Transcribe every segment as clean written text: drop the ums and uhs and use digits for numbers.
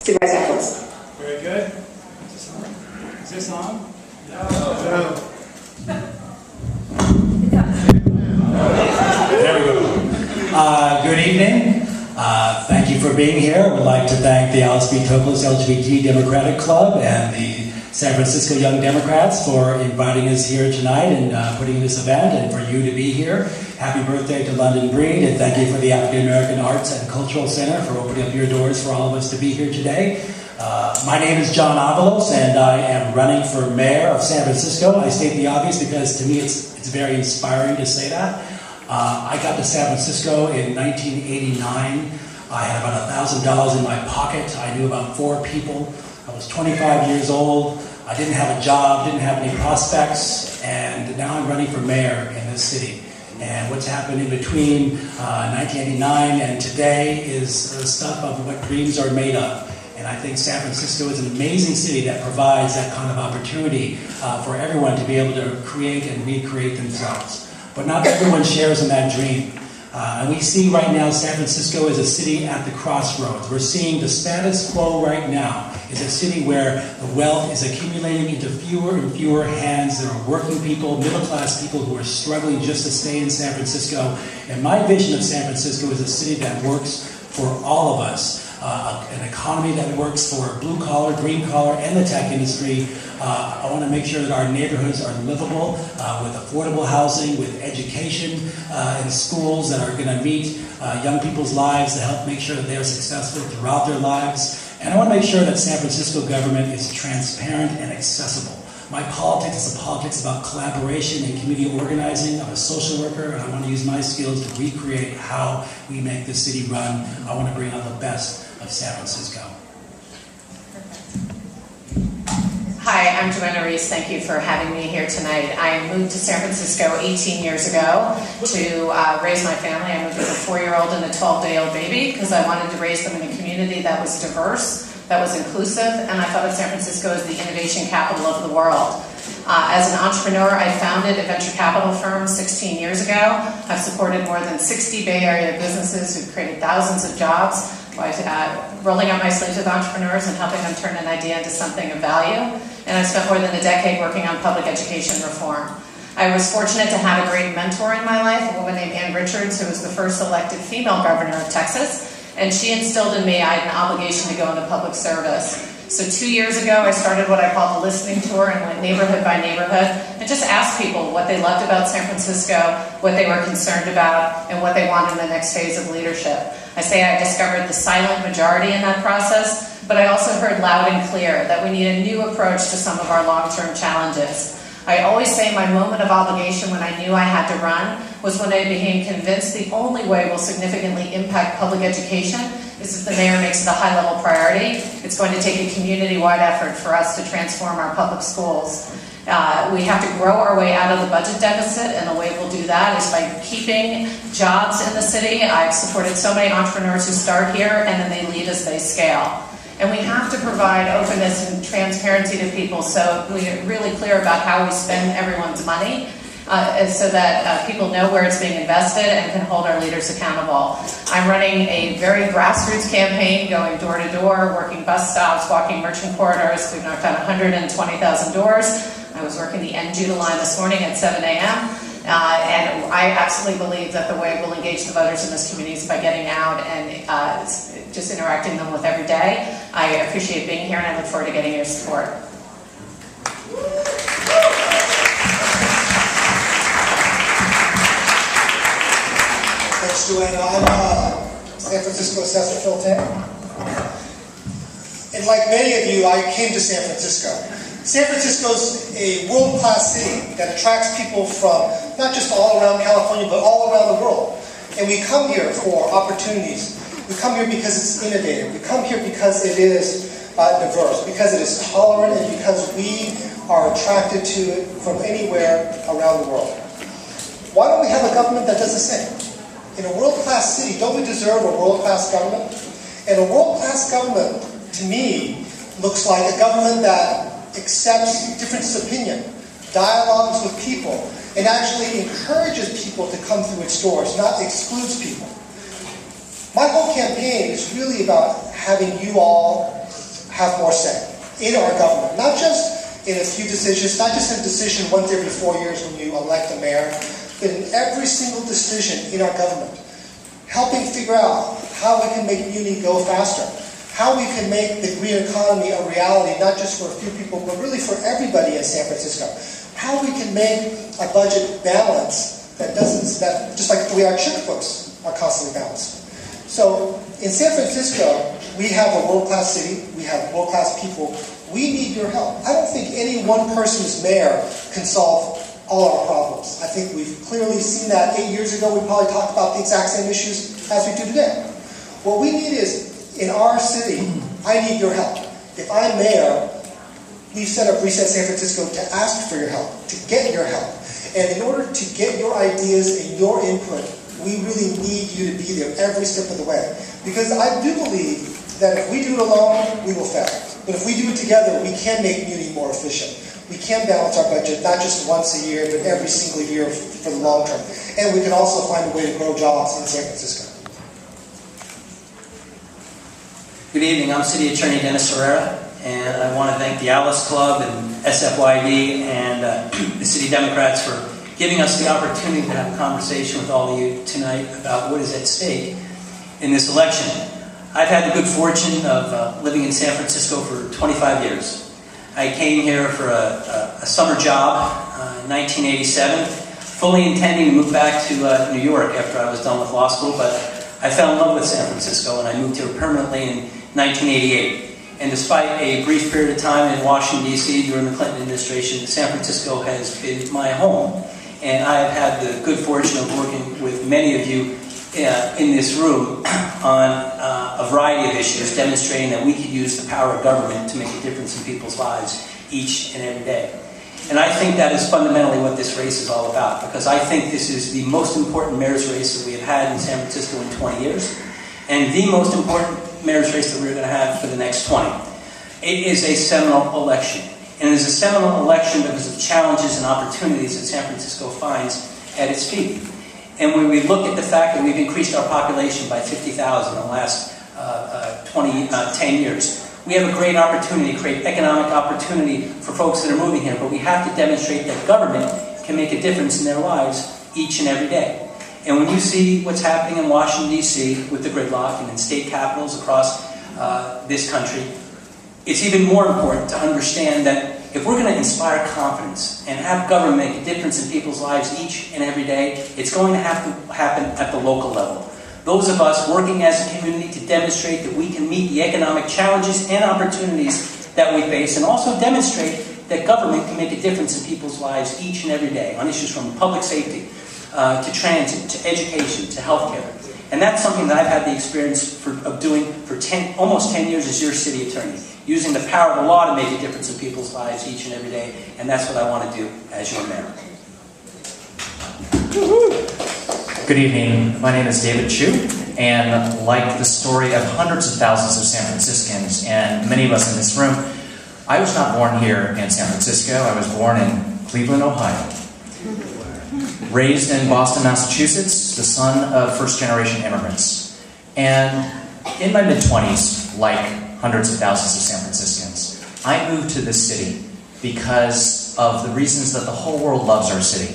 2 examples. Very good. Is this on? No. There we go. Good evening. Thank you for being here. I would like to thank the Alice B. Toklas LGBT Democratic Club and the San Francisco Young Democrats for inviting us here tonight and putting this event, and for you to be here. Happy birthday to London Breed, and thank you for the African American Arts and Cultural Center for opening up your doors for all of us to be here today. My name is John Avalos, and I am running for mayor of San Francisco. I state the obvious because to me it's very inspiring to say that. I got to San Francisco in 1989. I had about $1,000 in my pocket. I knew about 4 people. I was 25 years old. I didn't have a job, didn't have any prospects, and now I'm running for mayor in this city. And what's happened in between 1989 and today is the stuff of what dreams are made of. And I think San Francisco is an amazing city that provides that kind of opportunity for everyone to be able to create and recreate themselves. But not everyone shares in that dream. And we see right now San Francisco is a city at the crossroads. We're seeing the status quo right now is a city where the wealth is accumulating into fewer and fewer hands. There are working people, middle-class people who are struggling just to stay in San Francisco. And my vision of San Francisco is a city that works for all of us. An economy that works for blue-collar, green-collar, and the tech industry. I want to make sure that our neighborhoods are livable with affordable housing, with education and schools that are going to meet young people's lives to help make sure that they're successful throughout their lives. And I want to make sure that San Francisco government is transparent and accessible. My politics is a politics about collaboration and community organizing. I'm a social worker, and I want to use my skills to recreate how we make this city run. I want to bring out the best of San Francisco. Hi, I'm Joanna Rees. Thank you for having me here tonight. I moved to San Francisco 18 years ago to raise my family. I moved with a 4-year-old and a 12-day-old baby because I wanted to raise them in a community that was diverse, that was inclusive, and I thought of San Francisco as the innovation capital of the world. As an entrepreneur, I founded a venture capital firm 16 years ago. I've supported more than 60 Bay Area businesses who've created thousands of jobs by rolling up my sleeves with entrepreneurs and helping them turn an idea into something of value. And I've spent more than a decade working on public education reform. I was fortunate to have a great mentor in my life, a woman named Ann Richards, who was the first elected female governor of Texas. And she instilled in me I had an obligation to go into public service. So 2 years ago, I started what I call the listening tour and went neighborhood by neighborhood and just asked people what they loved about San Francisco, what they were concerned about, and what they wanted in the next phase of leadership. I say I discovered the silent majority in that process, but I also heard loud and clear that we need a new approach to some of our long-term challenges. I always say my moment of obligation when I knew I had to run was when I became convinced the only way we'll significantly impact public education is if the mayor makes it a high-level priority. It's going to take a community-wide effort for us to transform our public schools. We have to grow our way out of the budget deficit, and the way we'll do that is by keeping jobs in the city. I've supported so many entrepreneurs who start here, and then they leave as they scale. And we have to provide openness and transparency to people so we're really clear about how we spend everyone's money so that people know where it's being invested and can hold our leaders accountable. I'm running a very grassroots campaign, going door to door, working bus stops, walking merchant corridors. We've knocked on 120,000 doors. I was working the Judah line this morning at 7 a.m. And I absolutely believe that the way we'll engage the voters in this community is by getting out and just interacting them with every day. I appreciate being here, and I look forward to getting your support. Thanks, Joanna. I'm San Francisco Assessor Fulton. And like many of you, I came to San Francisco. San Francisco's a world-class city that attracts people from not just all around California, but all around the world. And we come here for opportunities. We come here because it's innovative. We come here because it is diverse, because it is tolerant, and because we are attracted to it from anywhere around the world. Why don't we have a government that does the same? In a world-class city, don't we deserve a world-class government? And a world-class government, to me, looks like a government that accepts difference of opinion, dialogues with people, and actually encourages people to come through its doors, not excludes people. My whole campaign is really about having you all have more say in our government. Not just in a few decisions, not just in a decision once every 4 years when you elect a mayor, but in every single decision in our government. Helping figure out how we can make Muni go faster, how we can make the green economy a reality, not just for a few people, but really for everybody in San Francisco. How we can make a budget balance that just like the way our checkbooks are constantly balanced. So in San Francisco, we have a world-class city, we have world-class people. We need your help. I don't think any one person as mayor can solve all our problems. I think we've clearly seen that 8 years ago. We probably talked about the exact same issues as we do today. What we need is, in our city, I need your help. If I'm mayor, we've set up Reset San Francisco to ask for your help, to get your help. And in order to get your ideas and your input, we really need you to be there every step of the way. Because I do believe that if we do it alone, we will fail. But if we do it together, we can make Muni more efficient. We can balance our budget, not just once a year, but every single year for the long term. And we can also find a way to grow jobs in San Francisco. Good evening, I'm City Attorney Dennis Herrera, and I want to thank the Alice Club and SFYD and the City Democrats for giving us the opportunity to have a conversation with all of you tonight about what is at stake in this election. I've had the good fortune of living in San Francisco for 25 years. I came here for a summer job in 1987, fully intending to move back to New York after I was done with law school, but I fell in love with San Francisco and I moved here permanently in 1988. And despite a brief period of time in Washington, D.C. during the Clinton administration, San Francisco has been my home. And I have had the good fortune of working with many of you in this room on a variety of issues, demonstrating that we could use the power of government to make a difference in people's lives each and every day. And I think that is fundamentally what this race is all about, because I think this is the most important mayor's race that we have had in San Francisco in 20 years, and the most important mayor's race that we're going to have for the next 20. It is a seminal election. And it is a seminal election because of challenges and opportunities that San Francisco finds at its feet. And when we look at the fact that we've increased our population by 50,000 in the last 10 years, we have a great opportunity to create economic opportunity for folks that are moving here, but we have to demonstrate that government can make a difference in their lives each and every day. And when you see what's happening in Washington, D.C. with the gridlock and in state capitals across this country, it's even more important to understand that if we're going to inspire confidence and have government make a difference in people's lives each and every day, it's going to have to happen at the local level. Those of us working as a community to demonstrate that we can meet the economic challenges and opportunities that we face, and also demonstrate that government can make a difference in people's lives each and every day on issues from public safety to transit, to education, to healthcare. And that's something that I've had the experience of doing for almost 10 years as your city attorney, using the power of the law to make a difference in people's lives each and every day, and that's what I want to do as your mayor. Good evening, my name is David Chiu, and like the story of hundreds of thousands of San Franciscans, and many of us in this room, I was not born here in San Francisco. I was born in Cleveland, Ohio. Raised in Boston, Massachusetts, the son of first-generation immigrants. And in my mid-20s, like hundreds of thousands of San Franciscans, I moved to this city because of the reasons that the whole world loves our city.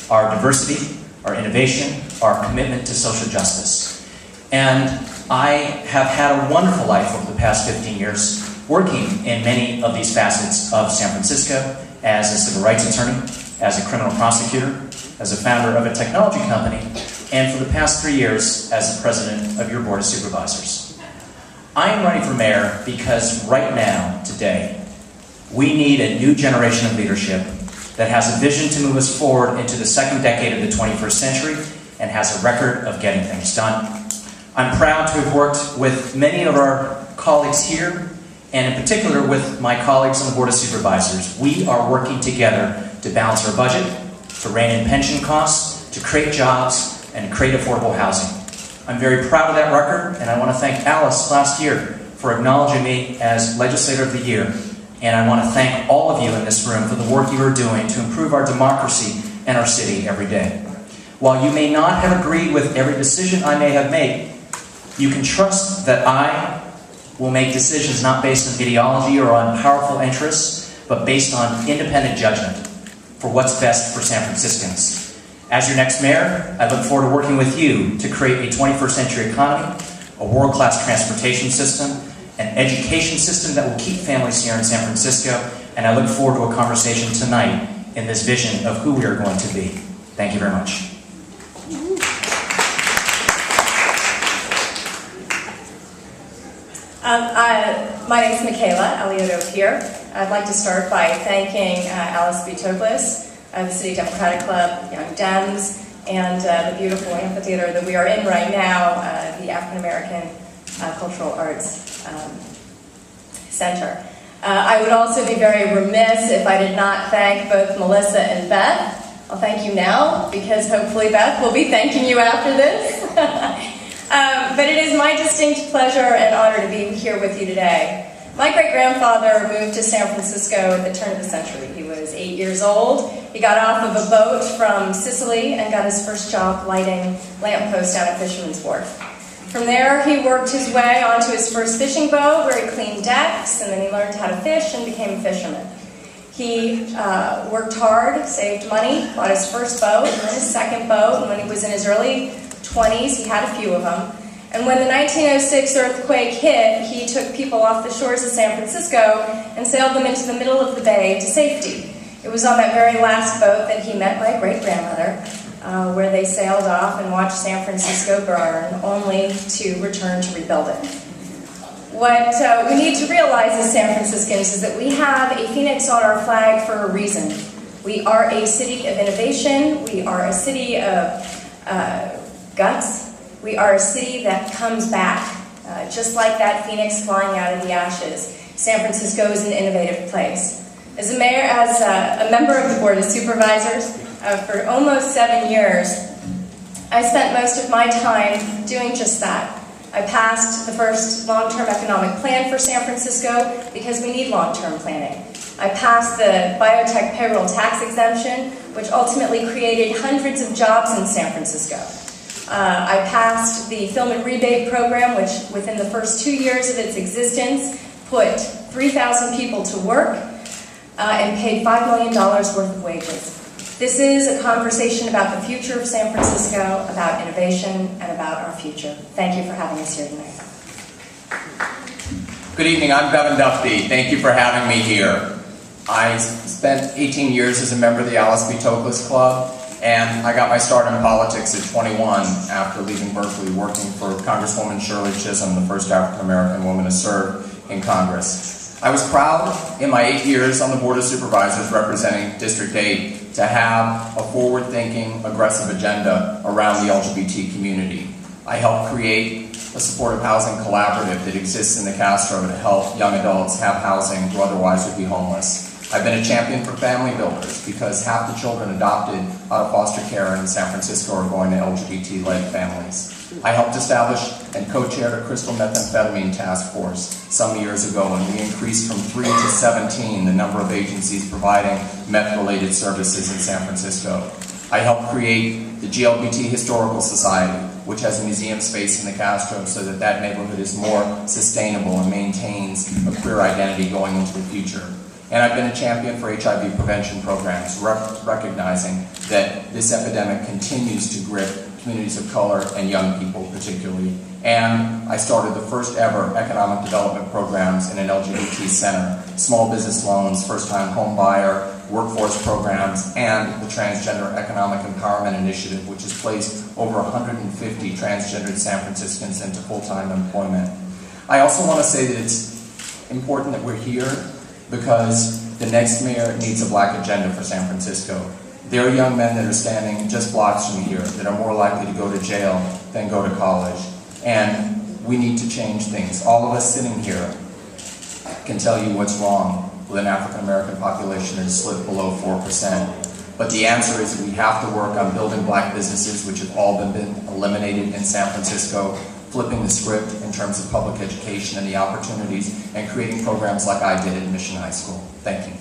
Our diversity, our innovation, our commitment to social justice. And I have had a wonderful life over the past 15 years, working in many of these facets of San Francisco as a civil rights attorney, as a criminal prosecutor, as a founder of a technology company, and for the past 3 years as the president of your board of supervisors. I am running for mayor because right now, today, we need a new generation of leadership that has a vision to move us forward into the second decade of the 21st century and has a record of getting things done. I'm proud to have worked with many of our colleagues here, and in particular with my colleagues on the Board of Supervisors. We are working together to balance our budget, to rein in pension costs, to create jobs, and to create affordable housing. I'm very proud of that record, and I want to thank Alice last year for acknowledging me as Legislator of the Year. And I want to thank all of you in this room for the work you are doing to improve our democracy and our city every day. While you may not have agreed with every decision I may have made, you can trust that I will make decisions not based on ideology or on powerful interests, but based on independent judgment for what's best for San Franciscans. As your next mayor, I look forward to working with you to create a 21st century economy, a world-class transportation system, an education system that will keep families here in San Francisco, and I look forward to a conversation tonight in this vision of who we are going to be. Thank you very much. My name is Michela, Alioto-Pier. I'd like to start by thanking Alice B. Toklas, the City Democratic Club, Young Dems, and the beautiful amphitheater that we are in right now, the African American Cultural Arts Center. I would also be very remiss if I did not thank both Melissa and Beth. I'll thank you now, because hopefully Beth will be thanking you after this. But it is my distinct pleasure and honor to be here with you today. My great-grandfather moved to San Francisco at the turn of the century. He was 8 years old. He got off of a boat from Sicily and got his first job lighting lampposts down at Fisherman's Wharf. From there, he worked his way onto his first fishing boat, where he cleaned decks, and then he learned how to fish and became a fisherman. He worked hard, saved money, bought his first boat, and then his second boat, and when he was in his early 20s, he had a few of them. And when the 1906 earthquake hit, he took people off the shores of San Francisco and sailed them into the middle of the bay to safety. It was on that very last boat that he met my great-grandmother, where they sailed off and watched San Francisco burn, only to return to rebuild it. What we need to realize as San Franciscans is that we have a phoenix on our flag for a reason. We are a city of innovation. We are a city of guts. We are a city that comes back, just like that phoenix flying out of the ashes. San Francisco is an innovative place. As a mayor, as a member of the Board of Supervisors for almost 7 years, I spent most of my time doing just that. I passed the first long-term economic plan for San Francisco because we need long-term planning. I passed the biotech payroll tax exemption, which ultimately created hundreds of jobs in San Francisco. I passed the film and rebate program, which within the first 2 years of its existence put 3,000 people to work and paid $5 million worth of wages. This is a conversation about the future of San Francisco, about innovation, and about our future. Thank you for having us here tonight. Good evening, I'm Bevan Dufty. Thank you for having me here. I spent 18 years as a member of the Alice B. Toklas Club, and I got my start in politics at 21 after leaving Berkeley, working for Congresswoman Shirley Chisholm, the first African-American woman to serve in Congress. I was proud in my 8 years on the Board of Supervisors representing District 8 to have a forward-thinking, aggressive agenda around the LGBT community. I helped create a supportive housing collaborative that exists in the Castro to help young adults have housing who otherwise would be homeless. I've been a champion for family builders because half the children adopted out of foster care in San Francisco are going to LGBT-led families. I helped establish and co-chaired a crystal methamphetamine task force some years ago, and we increased from 3 to 17 the number of agencies providing meth-related services in San Francisco. I helped create the GLBT Historical Society, which has a museum space in the Castro so that that neighborhood is more sustainable and maintains a queer identity going into the future. And I've been a champion for HIV prevention programs, recognizing that this epidemic continues to grip communities of color and young people particularly. And I started the first ever economic development programs in an LGBT center, small business loans, first-time home buyer, workforce programs, and the Transgender Economic Empowerment Initiative, which has placed over 150 transgendered San Franciscans into full-time employment. I also want to say that it's important that we're here because the next mayor needs a black agenda for San Francisco. There are young men that are standing just blocks from here that are more likely to go to jail than go to college. And we need to change things. All of us sitting here can tell you what's wrong with an African-American population that has slipped below 4%. But the answer is we have to work on building black businesses, which have all been eliminated in San Francisco, flipping the script in terms of public education and the opportunities, and creating programs like I did at Mission High School. Thank you.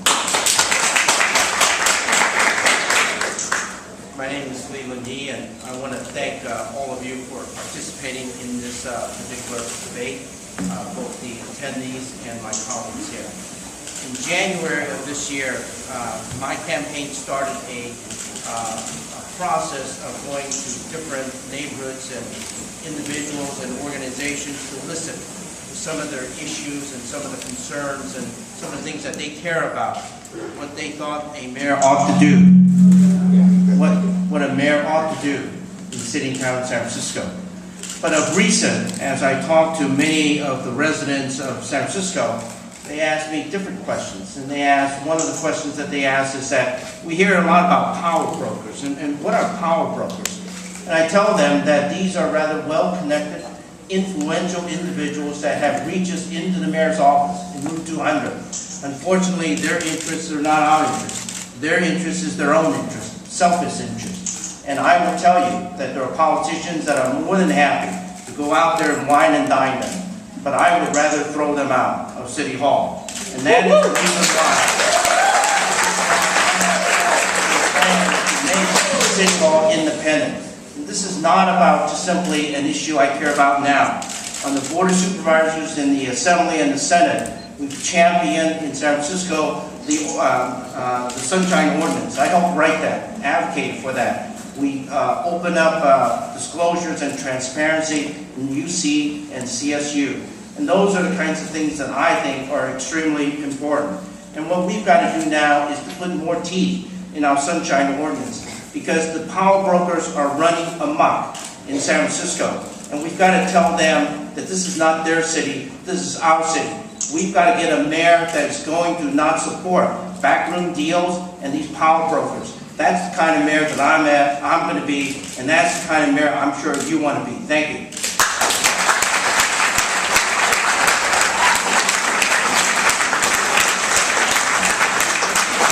My name is Leland, and I want to thank all of you for participating in this particular debate. both the attendees and my colleagues here. In January of this year, my campaign started a process of going to different neighborhoods and individuals and organizations to listen to some of their issues and some of the concerns and some of the things that they care about, what they thought a mayor ought to do, what a mayor ought to do in the city and town of San Francisco. But of recent, as I talked to many of the residents of San Francisco, they asked me different questions. And one of the questions that they asked is that we hear a lot about power brokers. And what are power brokers? And I tell them that these are rather well-connected, influential individuals that have reaches into the mayor's office in Route 200. Unfortunately, their interests are not our interests. Their interest is their own interest, selfish interest. And I will tell you that there are politicians that are more than happy to go out there and wine and dine them. But I would rather throw them out of City Hall. And that is the reason why we make City Hall independent. And this is not about just simply an issue I care about now. On the Board of Supervisors in the Assembly and the Senate, we've championed in San Francisco the Sunshine Ordinance. I helped write that, advocated for that. We open up disclosures and transparency in UC and CSU. And those are the kinds of things that I think are extremely important. And what we've got to do now is to put more teeth in our Sunshine Ordinance, because the power brokers are running amok in San Francisco. And we've got to tell them that this is not their city, this is our city. We've got to get a mayor that is going to not support backroom deals and these power brokers. That's the kind of mayor that I'm going to be, and that's the kind of mayor I'm sure you want to be. Thank you.